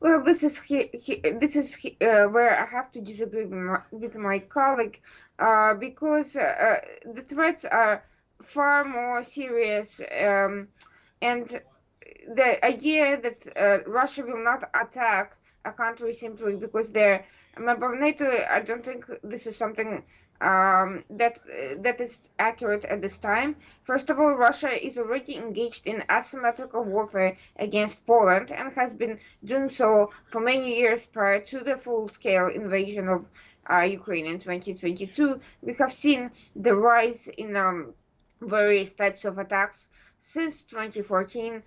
Well, where I have to disagree with my colleague, because the threats are far more serious, and the idea that Russia will not attack a country simply because they're a member of NATO, I don't think this is something that is accurate at this time. First of all, Russia is already engaged in asymmetrical warfare against Poland and has been doing so for many years prior to the full-scale invasion of Ukraine in 2022. We have seen the rise in various types of attacks since 2014.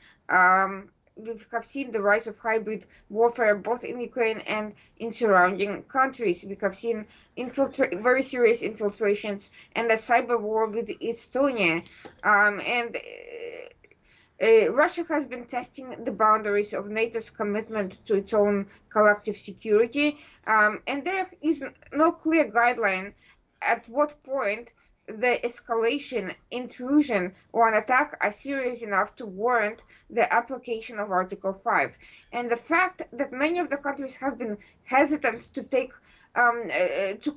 We have seen the rise of hybrid warfare both in Ukraine and in surrounding countries. We have seen very serious infiltrations and a cyber war with Estonia. And Russia has been testing the boundaries of NATO's commitment to its own collective security, and there is no clear guideline at what point the escalation, intrusion, or an attack are serious enough to warrant the application of Article 5. And the fact that many of the countries have been hesitant to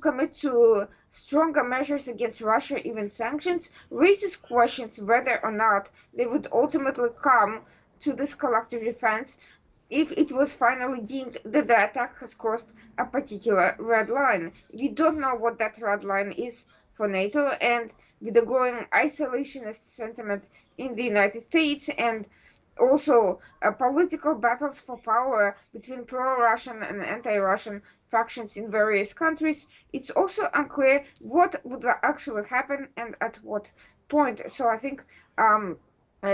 commit to stronger measures against Russia, even sanctions, raises questions whether or not they would ultimately come to this collective defense if it was finally deemed that the attack has crossed a particular red line. We don't know what that red line is for NATO, and with the growing isolationist sentiment in the United States and also political battles for power between pro-Russian and anti-Russian factions in various countries, it's also unclear what would actually happen and at what point. So I think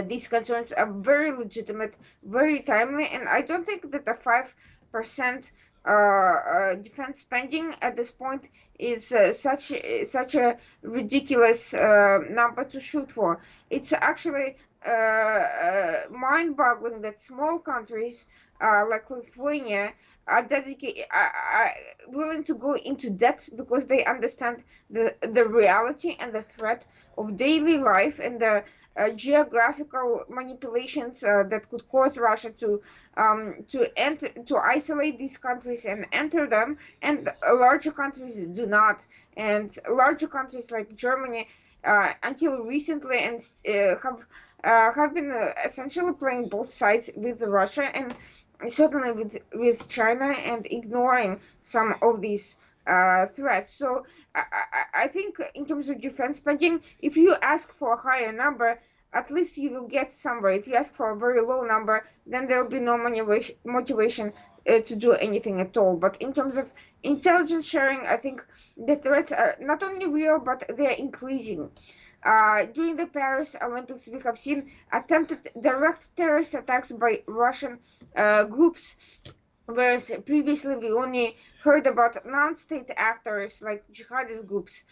these concerns are very legitimate, very timely, and I don't think that the 5% defense spending at this point is such a ridiculous number to shoot for. It's actually mind-boggling that small countries like Lithuania are willing to go into debt because they understand the reality and the threat of daily life and the geographical manipulations that could cause Russia to isolate these countries and enter them, and larger countries do not. And larger countries like Germany, until recently, and have been essentially playing both sides with Russia and certainly with China, and ignoring some of these threats. So I think in terms of defense spending, if you ask for a higher number, at least you will get somewhere. If you ask for a very low number, then there'll be no motivation to do anything at all. But in terms of intelligence sharing, I think the threats are not only real, but they're increasing. During the Paris Olympics, we have seen attempted direct terrorist attacks by Russian groups, whereas previously we only heard about non-state actors like jihadist groups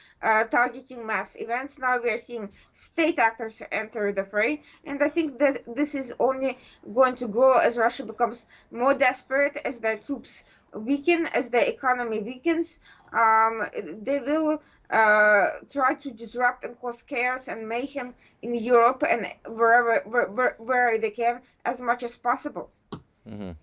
targeting mass events. Now we are seeing state actors enter the fray, and I think that this is only going to grow as Russia becomes more desperate, as their troops weaken, as their economy weakens. They will try to disrupt and cause chaos and mayhem in Europe and where they can as much as possible. Mhm.